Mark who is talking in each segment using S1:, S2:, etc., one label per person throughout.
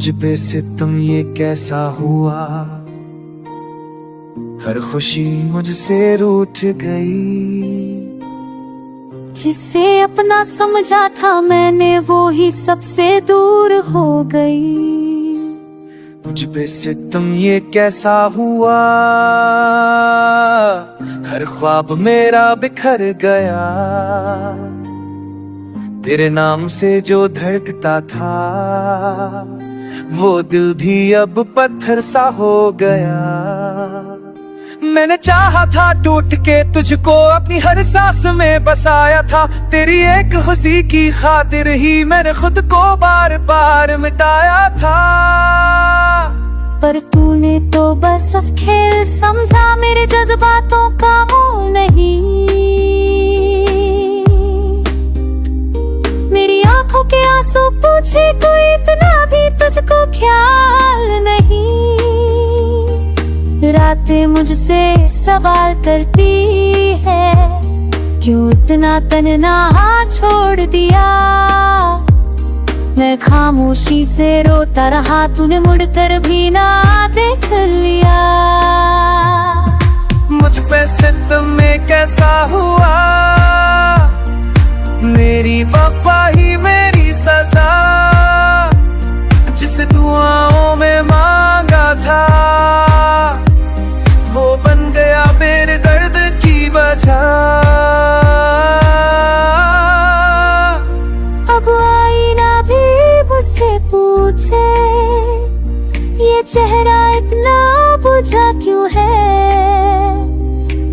S1: मुझ पे सितम ये कैसा हुआ, हर खुशी मुझसे रूठ गई।
S2: जिसे अपना समझा था मैंने वो ही सबसे दूर हो गई।
S1: मुझ पे सितम ये कैसा हुआ, हर ख्वाब मेरा बिखर गया। तेरे नाम से जो धड़कता था वो दिल भी अब पत्थर सा हो गया। मैंने चाहा था टूट के तुझको अपनी हर सांस में बसाया था। तेरी एक खुशी की खातिर ही मैंने खुद को बार बार मिटाया था।
S2: पर तूने तो बस खेल समझा, मेरे जज्बातों का मोल नहीं। मेरी आंखों के आंसू पूछे कोई इतना भी तुझको ख्याल नहीं। रातें मुझसे सवाल करती है, क्यों इतना तन्हा छोड़ दिया। मैं खामोशी से रोता रहा, तूने मुड़कर भी ना देख लिया।
S1: मुझ पे सितम में कैसा हुआ, मेरी वफा ही मेरी सजा। जिसे दुआओं में मांगा था वो बन गया मेरे दर्द की वजह।
S2: अब आईना भी मुझसे पूछे, ये चेहरा इतना बुझा क्यों है।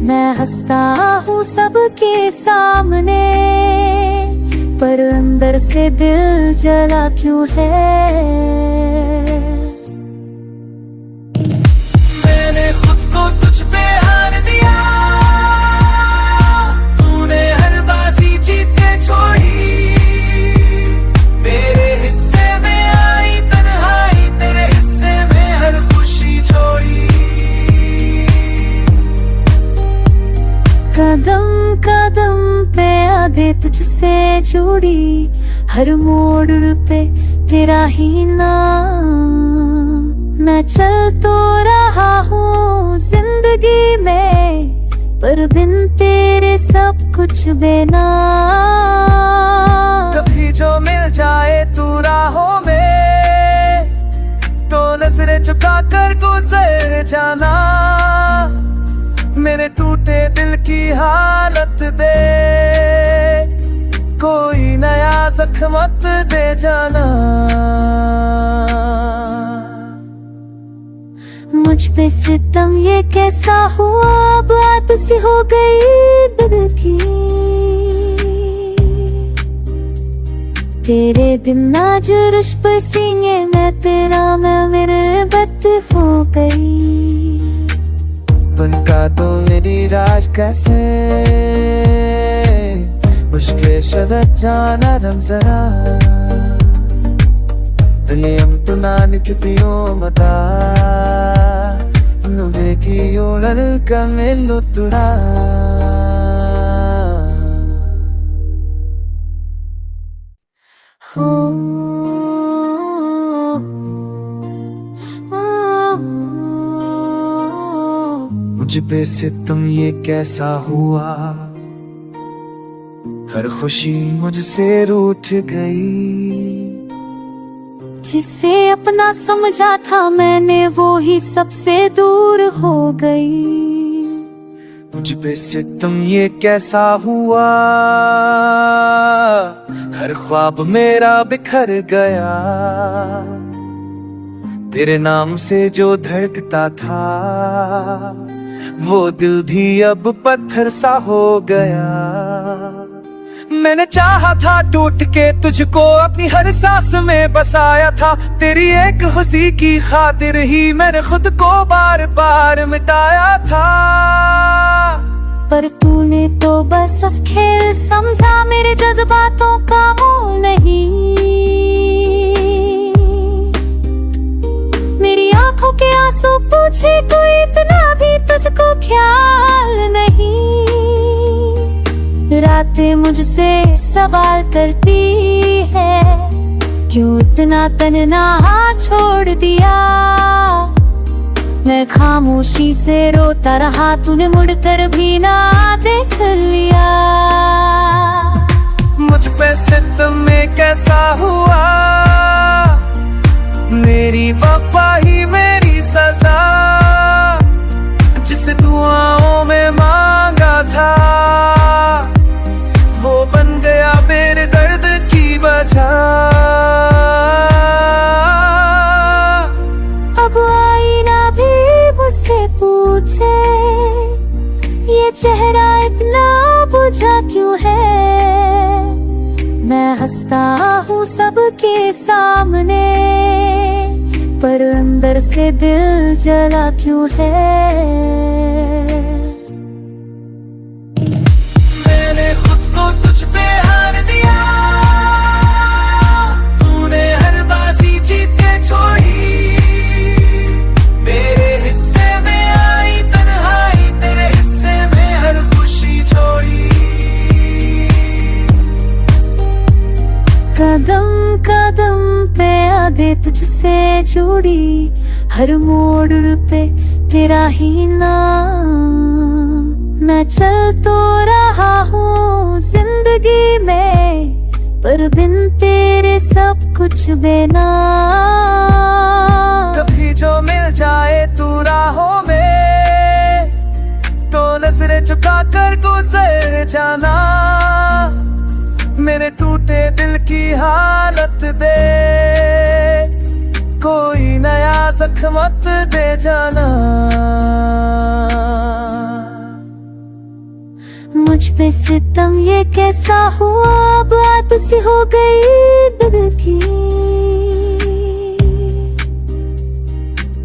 S2: मैं हंसता हूँ सबके सामने, पर अंदर से दिल जला क्यों है।
S1: मैंने खुद को तुझ पे हार दिया, तूने हर बाजी जीत के छोड़ी। मेरे हिस्से में आई तन्हाई, तेरे हिस्से में हर खुशी छोड़ी।
S2: कदम कदम पे यादें तुझसे जुड़ी, हर मोड़ पे तेरा ही नाम। मैं चल तो रहा हूँ जिंदगी में, पर बिन तेरे सब कुछ बेनाम।
S1: कभी जो मिल जाए तू राहों में, तो नजरें झुका कर गुजर जाना। मेरे टूटे दिल की हालत दे, कोई नया जख्म मत दे जाना।
S2: मुझ पे सितम ये कैसा हुआ, बात सी हो गई दिल की। तेरे दिन आज रुश पे सीने में तेरा मैं मेरे बद हो गई।
S1: बनका तो मेरी राज कैसे, मुश्किल शदत जाना रम जरा। दिलियम तु नानिकितियो मता, नुवेकियो ललका मेलो तुड़ा। मुझ पे सितम ये कैसा हुआ, हर खुशी मुझसे रूठ गई।
S2: जिसे अपना समझा था मैंने वो ही सबसे दूर हो गई।
S1: मुझ पे सितम ये कैसा हुआ, हर ख्वाब मेरा बिखर गया। तेरे नाम से जो धड़कता था वो दिल भी अब पत्थर सा हो गया। मैंने चाहा था टूट के तुझको अपनी हर सांस में बसाया था। तेरी एक खुशी की खातिर ही मैंने खुद को बार बार मिटाया था।
S2: पर तूने तो बस खेल समझा, मेरे जज्बातों का मोल नहीं। मेरी आंखों के आंसू पूछे कोई इतना भी तुझको ख्याल नहीं। रातें मुझसे सवाल करती है, क्यों इतना तन्हा छोड़ दिया। मैं खामोशी से रोता रहा, तूने मुड़कर भी ना देख लिया।
S1: मुझ पे सितम में कैसा हुआ, मेरी वफा ही मेरी सजा। जिस दुआओं में मांगा था, वो बन गया मेरे दर्द की वजह।
S2: अब आईना भी मुझसे पूछे, ये चेहरा इतना बुझा क्यों है। मैं हंसता हूँ सबके सामने, पर अंदर से दिल जला क्यों है।
S1: मैंने खुद को तुझ पे हार दिया, तूने हर बाजी जीत के छोड़ी। मेरे हिस्से में आई तन्हाई, तेरे हिस्से में हर खुशी छोड़ी।
S2: कदम कदम पे यादें तुझसे जुड़ी, हर मोड़ पे तेरा ही नाम। मैं चल तो रहा हूँ जिंदगी में, पर बिन तेरे सब कुछ बेनाम।
S1: कभी जो मिल जाए तू राहों में, तो नजरें झुका कर गुजर जाना। मेरे टूटे दिल की हालत दे, कोई नया जख्म मत दे जाना।
S2: मुझ पे सितम ये कैसा हुआ, बात सी हो गई दिल की।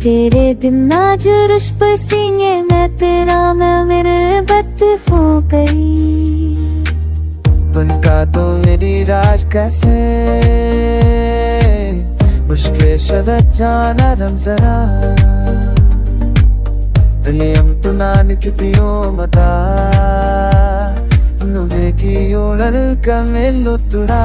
S2: तेरे दिन आज रुश पे सीने में तेरा मैं मेरे बत हो गई।
S1: तुनका तो मेरी राज कैसे, मुश्किल शदत जाना रम जरा। दिलियम तुनान कितियो मता, నువ్వే కి ఓడల్ కమెల్లు తుడా।